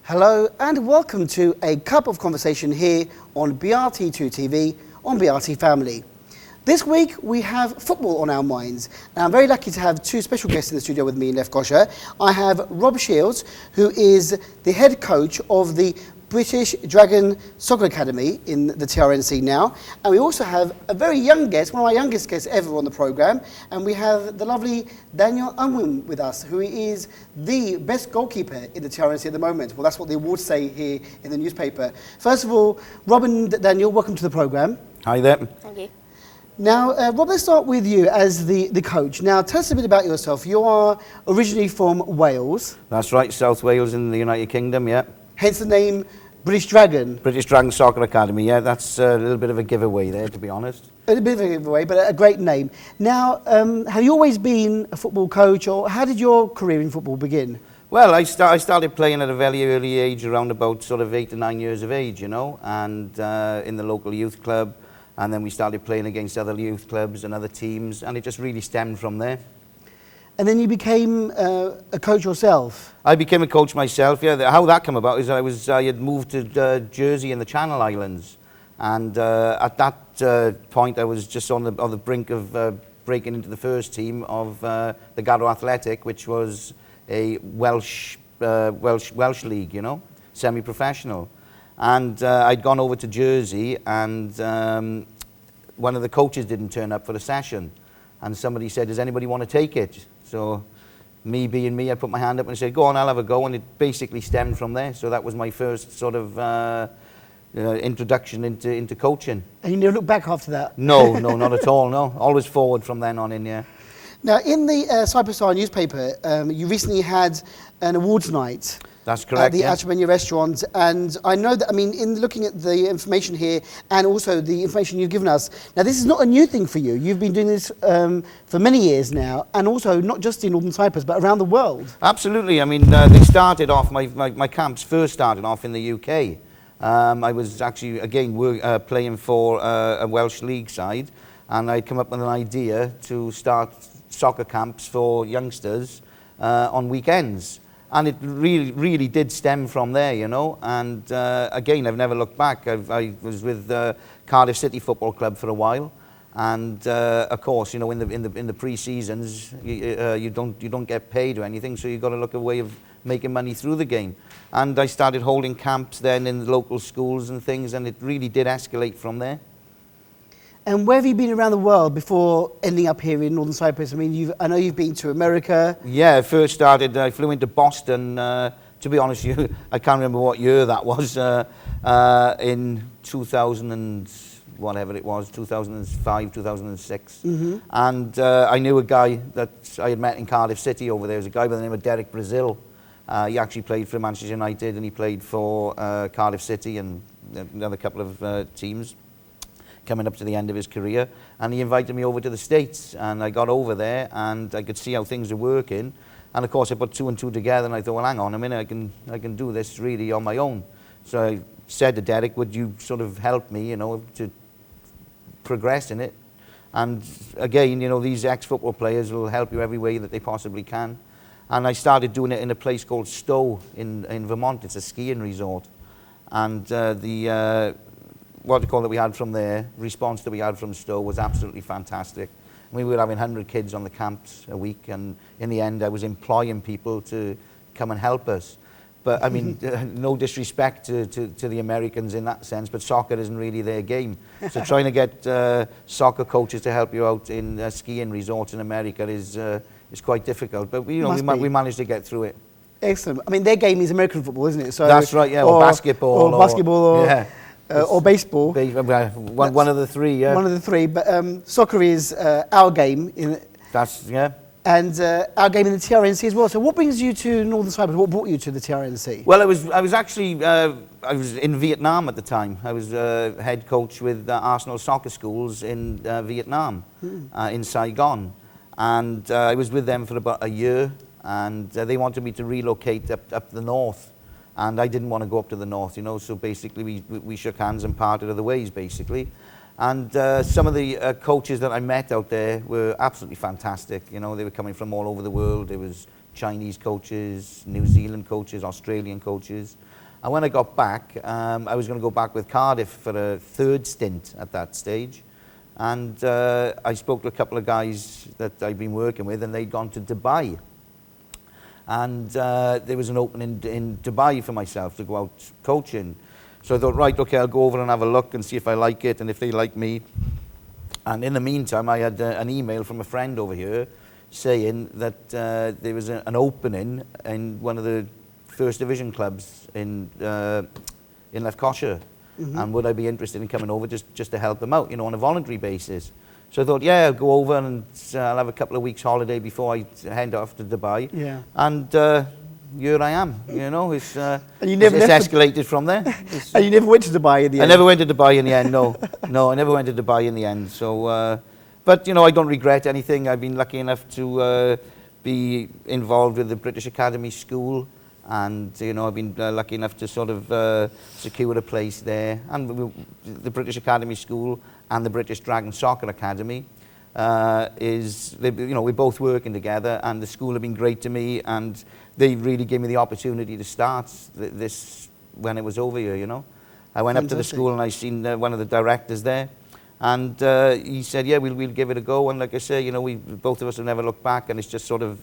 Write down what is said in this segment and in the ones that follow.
Hello and welcome to a cup of conversation here on BRT2 TV on BRT Family. This week we have football on our minds. Now, I'm very lucky to have two special guests in the studio with me in Lefkoshire. I have Rob Shields, who is the head coach of the British Dragon Soccer Academy in the TRNC now. And we also have a very young guest, one of our youngest guests ever on the programme. And we have the lovely Daniel Unwin with us, who is the best goalkeeper in the TRNC at the moment. Well, that's what the awards say here in the newspaper. First of all, Rob and Daniel, welcome to the programme. Hi there. Thank you. Now, Rob, let's start with you as the coach. Now, tell us a bit about yourself. You are originally from Wales. That's right, South Wales in the United Kingdom, yeah. Hence the name British Dragon. British Dragon Soccer Academy, yeah. That's a little bit of a giveaway there, to be honest. A bit of a giveaway, but a great name. Now, have you always been a football coach, or how did your career in football begin? Well, I started playing at a very early age, around about sort of 8 to 9 years of age, you know, and in the local youth club. And then we started playing against other youth clubs and other teams, and it just really stemmed from there. And then you became a coach yourself? I became a coach myself, yeah. How that came about is I had moved to Jersey in the Channel Islands. And at that point, I was just on the brink of breaking into the first team of the Garrow Athletic, which was a Welsh league, you know, semi-professional. And I'd gone over to Jersey, and one of the coaches didn't turn up for the session. And somebody said, does anybody want to take it? So me being me, I put my hand up and said, go on, I'll have a go. And it basically stemmed from there. So that was my first sort of introduction into coaching. And you never looked back after that? No, not at all, no. Always forward from then on in, yeah. Now, in the Cyprus Star newspaper, you recently had an awards night. That's correct, at the yeah. Achemenia restaurant, and I know that, I mean, in looking at the information here and also the information you've given us, now this is not a new thing for you. You've been doing this for many years now, and also not just in Northern Cyprus, but around the world. Absolutely. I mean, they started off, my camps first started off in the UK. I was actually, again, playing for a Welsh league side, and I'd come up with an idea to start soccer camps for youngsters on weekends. And it really did stem from there, you know. And again, I've never looked back. I was with Cardiff City Football Club for a while, and of course, you know, in the pre-seasons, you don't get paid or anything, so you've got to look at a way of making money through the game. And I started holding camps then in the local schools and things, and it really did escalate from there. And where have you been around the world before ending up here in Northern Cyprus? I mean, I know you've been to America. Yeah, I flew into Boston, to be honest with you, I can't remember what year that was, in 2000 and whatever it was, 2005, 2006. Mm-hmm. And I knew a guy that I had met in Cardiff City over there. There was a guy by the name of Derek Brazil. He actually played for Manchester United, and he played for Cardiff City and another couple of teams coming up to the end of his career, and he invited me over to the States, and I got over there and I could see how things were working, and of course I put two and two together and I thought, well, hang on a minute, I can do this really on my own. So I said to Derek, would you sort of help me, you know, to progress in it? And again, you know, these ex-football players will help you every way that they possibly can. And I started doing it in a place called Stowe in Vermont. It's a skiing resort, and what we call that we had from there, response that we had from Stowe was absolutely fantastic. We were having 100 kids on the camps a week, and in the end I was employing people to come and help us. But I mean, no disrespect to the Americans in that sense, but soccer isn't really their game. So trying to get soccer coaches to help you out in skiing resorts in America is quite difficult. But you know, we managed to get through it. Excellent. I mean, their game is American football, isn't it? So that's right, yeah, or basketball. Yeah. Or baseball. One of the three, yeah. One of the three, but soccer is our game. Yeah. And our game in the TRNC as well. So what brings you to Northern Cyprus? What brought you to the TRNC? Well, I was actually I was in Vietnam at the time. I was head coach with Arsenal Soccer Schools in Vietnam, in Saigon. And I was with them for about a year, and they wanted me to relocate up the north. And I didn't want to go up to the north, you know, so basically we shook hands and parted other ways, basically. And some of the coaches that I met out there were absolutely fantastic. You know, they were coming from all over the world. There was Chinese coaches, New Zealand coaches, Australian coaches. And when I got back, I was going to go back with Cardiff for a third stint at that stage. And I spoke to a couple of guys that I'd been working with, and they'd gone to Dubai. And there was an opening in Dubai for myself to go out coaching. So I thought, right, okay, I'll go over and have a look and see if I like it and if they like me. And in the meantime, I had an email from a friend over here saying that there was an opening in one of the first division clubs in Leicestershire. And would I be interested in coming over just to help them out, on a voluntary basis? So I thought, yeah, I'll go over and I'll have a couple of weeks holiday before I head off to Dubai. Yeah. And here I am, it's, And you never it's left escalated from there. And you never went to Dubai in the I end? never went to Dubai in the end, no. No, I never went to Dubai in the end. So, but, I don't regret anything. I've been lucky enough to be involved with the British Academy School. And, I've been lucky enough to sort of secure a place there. And the British Academy School and the British Dragon Soccer Academy we're both working together, and the school have been great to me, and they really gave me the opportunity to start this when it was over here, I went up to the school and I seen one of the directors there, and he said, yeah, we'll give it a go. And like I say, both of us have never looked back, and it's just sort of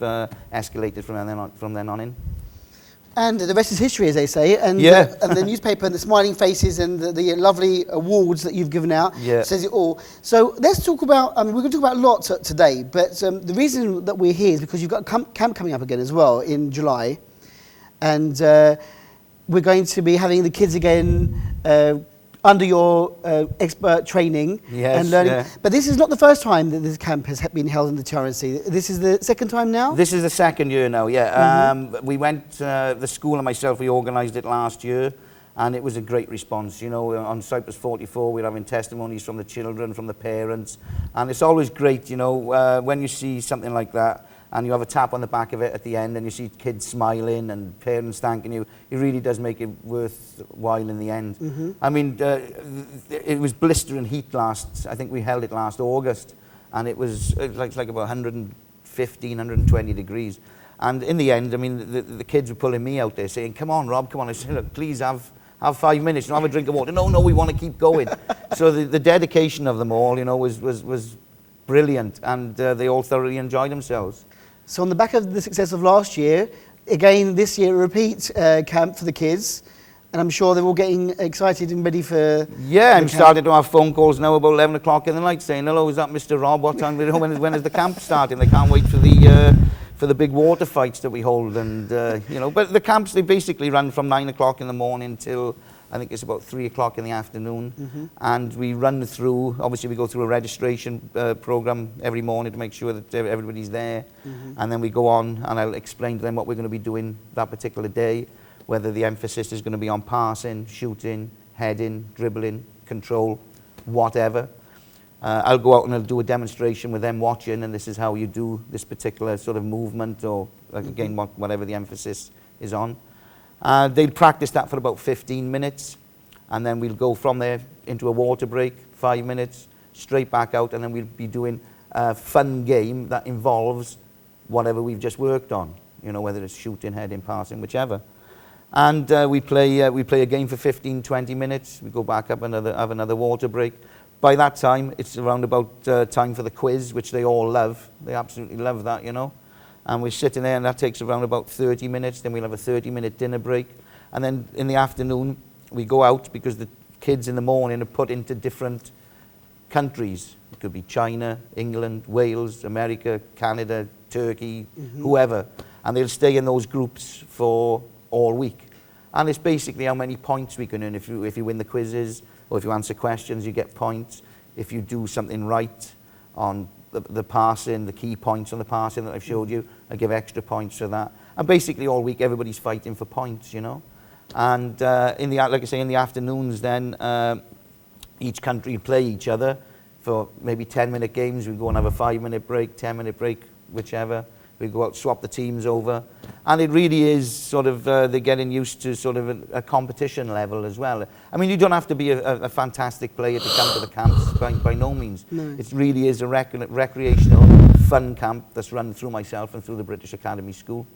escalated from then on in. And the rest is history, as they say. And, Yeah. And the newspaper and the smiling faces and the lovely awards that you've given out says it all. So let's talk about, we're going to talk about lots today, but the reason that we're here is because you've got camp coming up again as well in July. And we're going to be having the kids again under your expert training and learning. Yeah. But this is not the first time that this camp has been held in the TRNC. This is the second time now? This is the second year now, yeah. We went, the school and myself, we organised it last year, and it was a great response. On Cyprus 44, we're having testimonies from the children, from the parents, and it's always great, when you see something like that, and you have a tap on the back of it at the end, and you see kids smiling and parents thanking you. It really does make it worthwhile in the end. I mean, it was blistering heat I think we held it last August, and it was like about 115, 120 degrees. And in the end, I mean, the kids were pulling me out there saying, come on, Rob, come on. I said, look, please have 5 minutes and have a drink of water. No, we want to keep going. So the dedication of them all, was brilliant, and they all thoroughly enjoyed themselves. So on the back of the success of last year, again this year a repeat camp for the kids, and I'm sure they're all getting excited and ready for. Yeah, I'm starting to have phone calls now about 11 o'clock in the night saying, hello, is that Mr. Rob? What time? When is the camp starting? They can't wait for the big water fights that we hold, and But the camps, they basically run from 9 o'clock in the morning till I think it's about 3 o'clock in the afternoon, and we run through. Obviously, we go through a registration program every morning to make sure that everybody's there, and then we go on, and I'll explain to them what we're going to be doing that particular day, whether the emphasis is going to be on passing, shooting, heading, dribbling, control, whatever. I'll go out and I'll do a demonstration with them watching, and this is how you do this particular sort of movement, or again, whatever the emphasis is on. They'll practice that for about 15 minutes, and then we'll go from there into a water break, 5 minutes, straight back out, and then we'll be doing a fun game that involves whatever we've just worked on, whether it's shooting, heading, passing, whichever. And we play a game for 15, 20 minutes. We go back up, have another water break. By that time, it's around about time for the quiz, which they all love. They absolutely love that, And we're sitting there, and that takes around about 30 minutes. Then we'll have a 30-minute dinner break. And then in the afternoon, we go out, because the kids in the morning are put into different countries. It could be China, England, Wales, America, Canada, Turkey, whoever. And they'll stay in those groups for all week. And it's basically how many points we can earn. If you win the quizzes, or if you answer questions, you get points. If you do something right on the passing, the key points on the passing that I've showed you, I give extra points for that. And basically all week everybody's fighting for points, And like I say, in the afternoons then, each country play each other for maybe 10-minute games. We go and have a 5-minute break, 10-minute break, whichever. We go out, swap the teams over. And it really is sort of, they're getting used to sort of a competition level as well. I mean, you don't have to be a fantastic player to come to the camps, by no means. No. It really is a recreational, fun camp that's run through myself and through the British Academy School.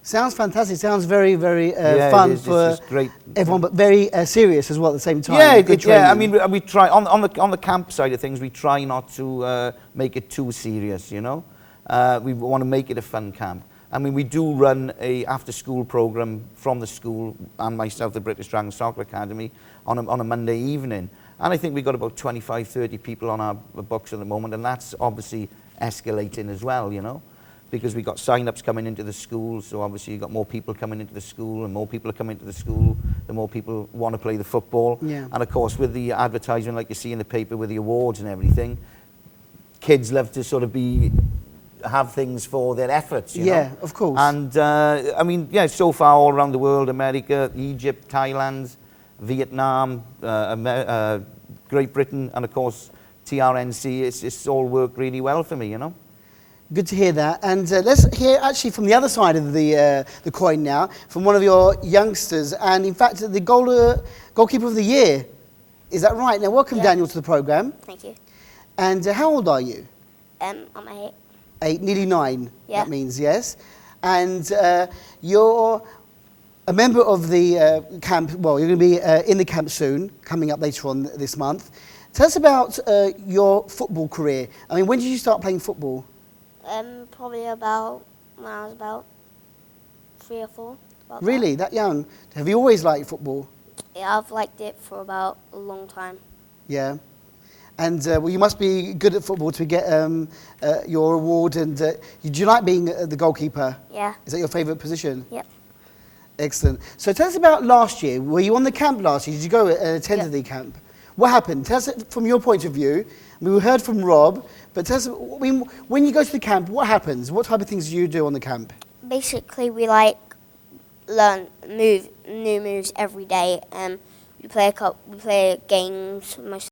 Sounds fantastic. Sounds very, very Yeah, it fun is. for It's just great. everyone, but very serious as well at the same time. Yeah, Good yeah. I training. mean, we try on the camp side of things. We try not to make it too serious. You know, we want to make it a fun camp. I mean, we do run a after-school program from the school and myself, the British Dragon Soccer Academy, on a Monday evening. And I think we've got about 25, 30 people on our books at the moment, and that's obviously escalating as well. You know, because we've got sign-ups coming into the school, so obviously you've got more people coming into the school, and more people are coming into the school, the more people want to play the football. Yeah. And of course, with the advertising, like you see in the paper with the awards and everything, kids love to sort of have things for their efforts, you Yeah, know? of course. And, I mean, yeah, so far all around the world, America, Egypt, Thailand, Vietnam, Great Britain, and of course, TRNC, it's all worked really well for me, you know? Good to hear that. And let's hear actually from the other side of the coin now, from one of your youngsters, and in fact, the goalkeeper of the year. Is that right? Now, welcome, Yeah. Daniel, to the programme. Thank you. And how old are you? I'm 8. 8, nearly 9, Yeah. that means, yes. And you're a member of the camp, well, you're going to be in the camp soon, coming up later on this month. Tell us about your football career. I mean, when did you start playing football? Probably about when I was about 3 or 4. About Really, that young? Have you always liked football? that. Yeah, I've liked it for about a long time. Yeah. And well, you must be good at football to get your award. And do you like being the goalkeeper? Yeah. Is that your favourite position? Yep. Excellent. So tell us about last year. Were you on the camp last year? Did you go attend Yep. the camp? What happened? Tell us it from your point of view. We heard from Rob, but tell us, I mean, when you go to the camp, what happens? What type of things do you do on the camp? Basically, we learn new moves every day. We play games most